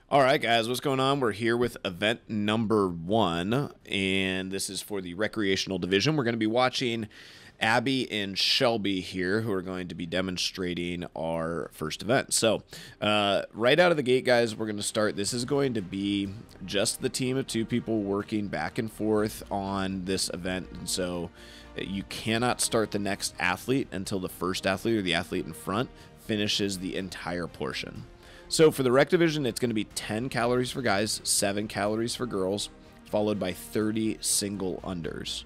All right, guys, what's going on? We're here with event number 1, and this is for the recreational division. We're going to be watching Abby and Shelby here, who are going to be demonstrating our first event. So, right out of the gate, guys, we're going to start. This is going to be just the team of 2 people working back and forth on this event, and so you cannot start the next athlete until the first athlete or the athlete in front finishes the entire portion. So for the rec division, it's going to be 10 calories for guys, 7 calories for girls, followed by 30 single unders.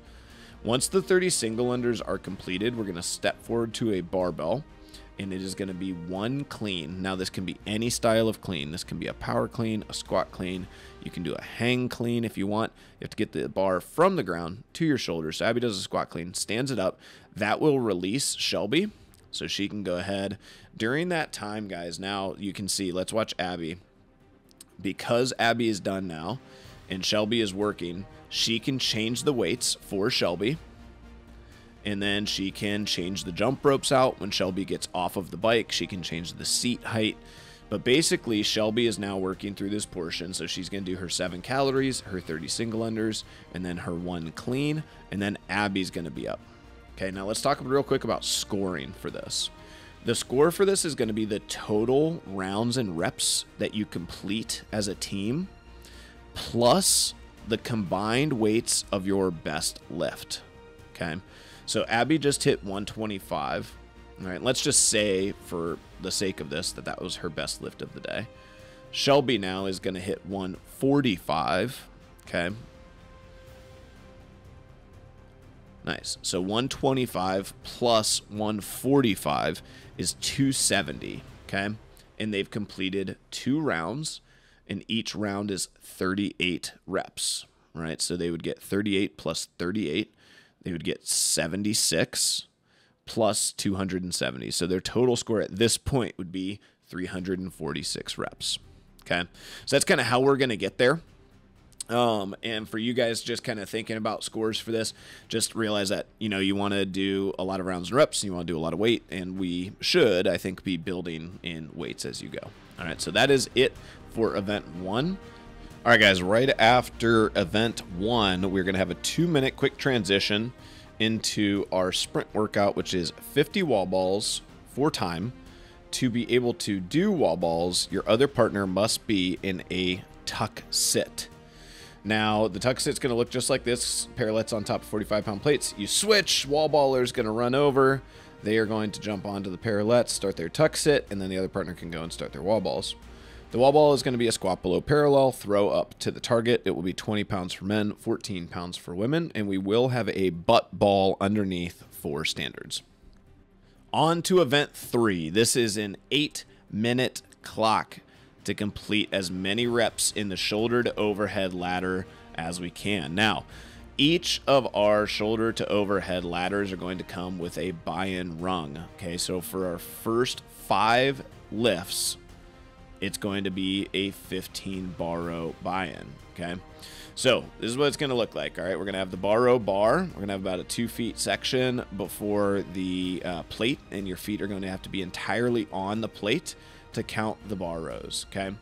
Once the 30 single unders are completed, we're going to step forward to a barbell, and it is going to be 1 clean. Now, this can be any style of clean. This can be a power clean, a squat clean. You can do a hang clean if you want. You have to get the bar from the ground to your shoulders. So Abby does a squat clean, stands it up. That will release Shelby, so she can go ahead. During that time, guys, now you can see, let's watch Abby. Because Abby is done now and Shelby is working, she can change the weights for Shelby. And then she can change the jump ropes out when Shelby gets off of the bike. She can change the seat height. But basically, Shelby is now working through this portion. So she's going to do her 7 calories, her 30 single unders, and then her 1 clean. And then Abby's going to be up. Okay, now let's talk real quick about scoring for this. The score for this is going to be the total rounds and reps that you complete as a team, plus the combined weights of your best lift. Okay, so Abby just hit 125. All right, let's just say, for the sake of this, that that was her best lift of the day. Shelby now is going to hit 145. Okay. Nice. So 125 plus 145 is 270, okay? And they've completed 2 rounds, and each round is 38 reps, right? So they would get 38 plus 38. They would get 76 plus 270. So their total score at this point would be 346 reps, okay? So that's kind of how we're going to get there. And for you guys just kind of thinking about scores for this, just realize that, you want to do a lot of rounds and reps, and you want to do a lot of weight, and we should, I think, be building in weights as you go. All right, so that is it for event 1. All right, guys, right after event 1, we're going to have a 2-minute quick transition into our sprint workout, which is 50 wall balls for time. To be able to do wall balls, your other partner must be in a tuck sit. Now, the tuck sit's going to look just like this. Parallettes on top of 45-pound plates. You switch. Wall baller's going to run over. They are going to jump onto the parallettes, start their tuck sit, and then the other partner can go and start their wall balls. The wall ball is going to be a squat below parallel, throw up to the target. It will be 20 pounds for men, 14 pounds for women, and we will have a butt ball underneath for standards. On to event 3. This is an 8-minute clock to complete as many reps in the shoulder to overhead ladder as we can. Now, each of our shoulder to overhead ladders are going to come with a buy-in rung. Okay, so for our first 5 lifts, it's going to be a 15 bar row buy-in. Okay, so this is what it's going to look like. All right, we're going to have the bar row bar. We're going to have about a 2 feet section before the plate, and your feet are going to have to be entirely on the plate to count the bar rows. Okay,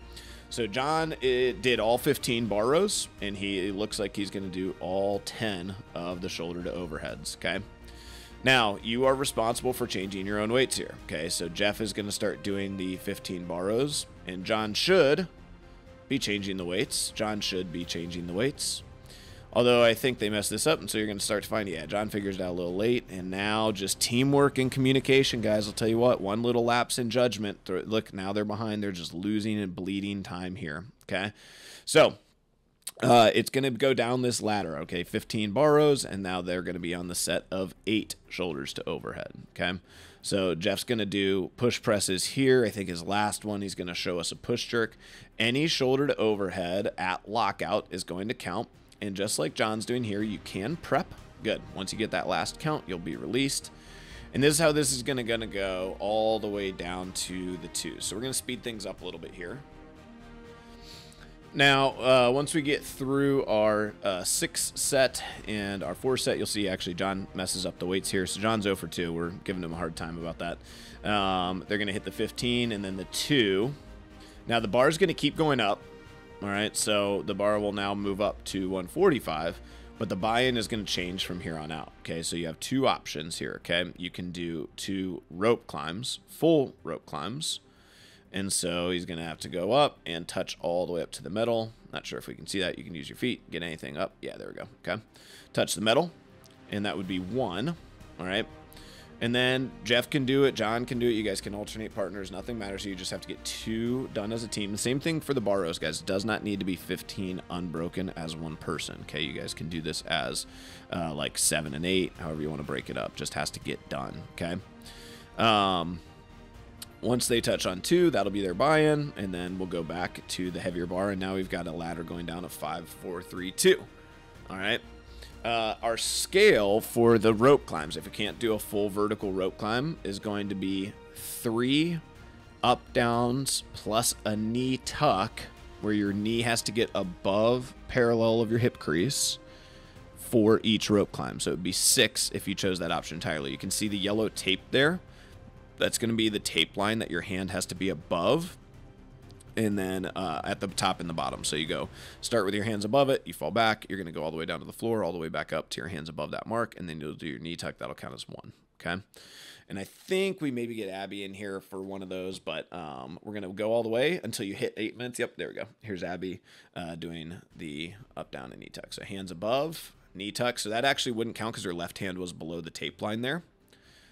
so John did all 15 bar rows, and it looks like he's going to do all 10 of the shoulder to overheads. Okay, now you are responsible for changing your own weights here. Okay, so Jeff is going to start doing the 15 bar rows, and John should be changing the weights. Although I think they messed this up, and so you're going to start to find, yeah, John figures it out a little late, and now just teamwork and communication, guys. I'll tell you what, one little lapse in judgment. Look, now they're behind. They're just losing and bleeding time here, okay? So it's going to go down this ladder, okay? 15 bar rows, and now they're going to be on the set of 8 shoulders to overhead, okay? So Jeff's going to do push presses here. I think his last one, he's going to show us a push jerk. Any shoulder to overhead at lockout is going to count. And just like John's doing here, you can prep. Good. Once you get that last count, you'll be released. And this is how this is going to go all the way down to the 2. So we're going to speed things up a little bit here. Now, once we get through our 6 set and our 4 set, you'll see actually John messes up the weights here. So John's 0 for 2. We're giving him a hard time about that. They're going to hit the 15 and then the 2. Now the bar is going to keep going up. All right, so the bar will now move up to 145, but the buy-in is going to change from here on out. Okay, so you have two options here. Okay, you can do 2 rope climbs, full rope climbs. And so he's going to have to go up and touch all the way up to the middle. Not sure if we can see that. You can use your feet, get anything up. Yeah, there we go. Okay. Touch the middle, and that would be 1. All right. And then Jeff can do it. John can do it. You guys can alternate partners. Nothing matters. You just have to get 2 done as a team. The same thing for the bar rows, guys. It does not need to be 15 unbroken as one person. Okay. You guys can do this as like 7 and 8, however you want to break it up. Just has to get done. Okay. Once they touch on 2, that'll be their buy-in, and then we'll go back to the heavier bar, and now we've got a ladder going down of 5, 4, 3, 2. All right. Our scale for the rope climbs, if we can't do a full vertical rope climb, is going to be 3 up-downs plus a knee tuck, where your knee has to get above parallel of your hip crease for each rope climb. So it would be 6 if you chose that option entirely. You can see the yellow tape there. That's going to be the tape line that your hand has to be above, and then at the top and the bottom. So you go start with your hands above it, you fall back, you're going to go all the way down to the floor, all the way back up to your hands above that mark, and then you'll do your knee tuck. That'll count as 1. Okay. And I think we maybe get Abby in here for one of those, but we're going to go all the way until you hit 8 minutes. Yep, there we go. Here's Abby doing the up, down, and knee tuck. So hands above, knee tuck. So that actually wouldn't count because her left hand was below the tape line there.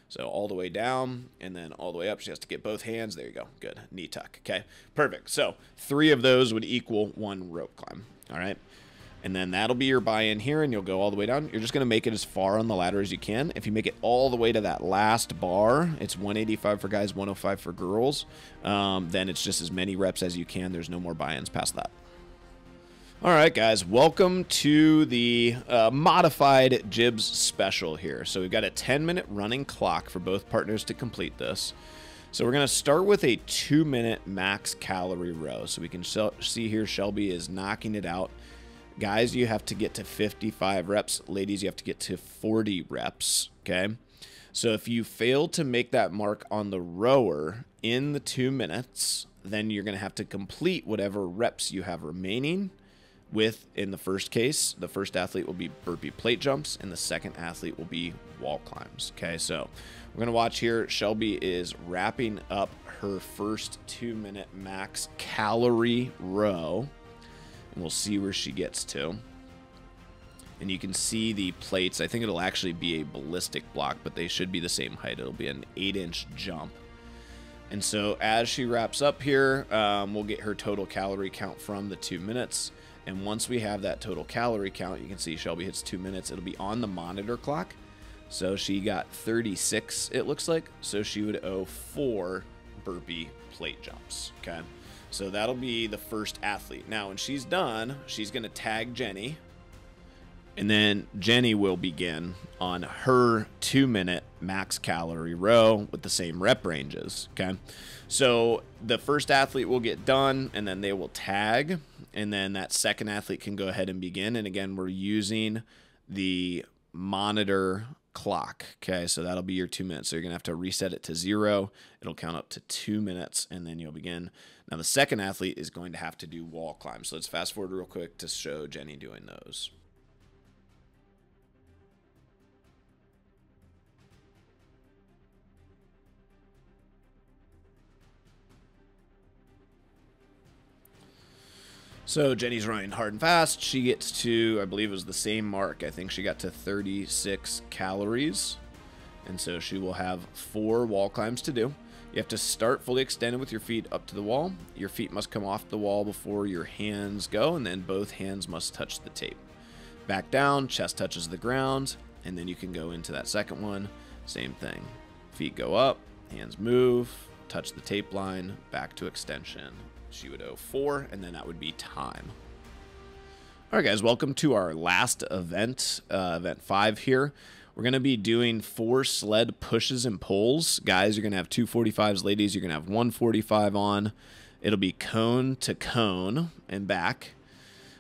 So all the way down and then all the way up. She has to get both hands. There you go. Good. Knee tuck. Okay. Perfect. So 3 of those would equal 1 rope climb. All right. And then that'll be your buy-in here, and you'll go all the way down. You're just going to make it as far on the ladder as you can. If you make it all the way to that last bar, it's 185 for guys, 105 for girls. Then it's just as many reps as you can. There's no more buy-ins past that. All right, guys, welcome to the modified Jibs special here. So we've got a 10-minute running clock for both partners to complete this. So we're going to start with a 2-minute max calorie row. So we can see here Shelby is knocking it out. Guys, you have to get to 55 reps. Ladies, you have to get to 40 reps, okay? So if you fail to make that mark on the rower in the 2 minutes, then you're going to have to complete whatever reps you have remaining with, in the first case, the first athlete will be burpee plate jumps, and the second athlete will be wall climbs. Okay, so we're going to watch here. Shelby is wrapping up her first 2-minute max calorie row, and we'll see where she gets to. And you can see the plates. I think it'll actually be a ballistic block, but they should be the same height. It'll be an 8-inch jump. And so as she wraps up here, we'll get her total calorie count from the 2 minutes. And once we have that total calorie count, you can see Shelby hits 2 minutes. It'll be on the monitor clock. So she got 36, it looks like. So she would owe 4 burpee plate jumps. Okay. So that'll be the first athlete. Now, when she's done, she's going to tag Jenny. And then Jenny will begin on her 2-minute max calorie row with the same rep ranges. Okay. So the first athlete will get done, and then they will tag, and then that second athlete can go ahead and begin. And again, we're using the monitor clock. Okay. So that'll be your 2 minutes. So you're going to have to reset it to 0. It'll count up to 2 minutes, and then you'll begin. Now the second athlete is going to have to do wall climbs. So let's fast forward real quick to show Jenny doing those. So Jenny's running hard and fast. She gets to, I believe it was the same mark. I think she got to 36 calories. And so she will have 4 wall climbs to do. You have to start fully extended with your feet up to the wall. Your feet must come off the wall before your hands go, and then both hands must touch the tape. Back down, chest touches the ground, and then you can go into that second one. Same thing. Feet go up, hands move, touch the tape line, back to extension. She would owe 4, and then that would be time. All right, guys, welcome to our last event, event 5 here. We're going to be doing 4 sled pushes and pulls. Guys, you're going to have 245s. Ladies, you're going to have 145 on. It'll be cone to cone and back.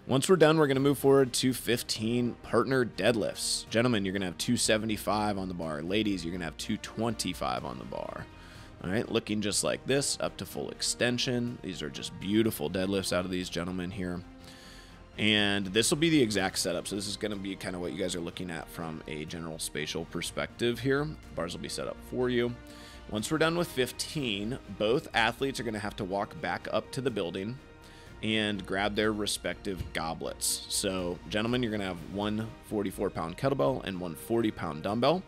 Once we're done, we're going to move forward to 15 partner deadlifts. Gentlemen, you're going to have 275 on the bar. Ladies, you're going to have 225 on the bar. All right, looking just like this, up to full extension. These are just beautiful deadlifts out of these gentlemen here. And this will be the exact setup. So this is going to be kind of what you guys are looking at from a general spatial perspective here. Bars will be set up for you. Once we're done with 15, both athletes are going to have to walk back up to the building and grab their respective goblets. So, gentlemen, you're going to have one 44-pound kettlebell and one 40-pound dumbbell.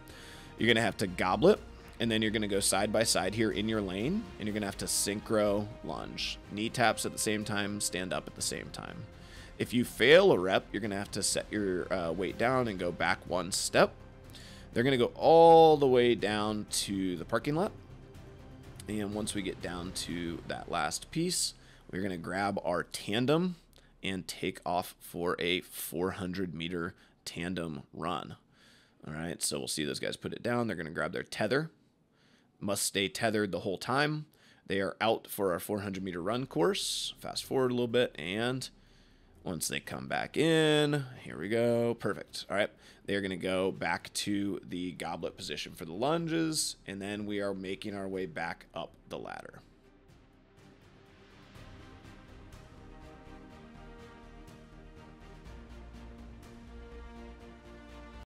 You're going to have to goblet, and then you're going to go side by side here in your lane, and you're going to have to synchro lunge. Knee taps at the same time, stand up at the same time. If you fail a rep, you're going to have to set your weight down and go back one step. They're going to go all the way down to the parking lot. And once we get down to that last piece, we're going to grab our tandem and take off for a 400-meter tandem run. All right, so we'll see those guys put it down. They're going to grab their tether. Must stay tethered the whole time. They are out for our 400-meter run course. Fast forward a little bit, and once they come back in, here we go. Perfect. All right. They're going to go back to the goblet position for the lunges, and then we are making our way back up the ladder.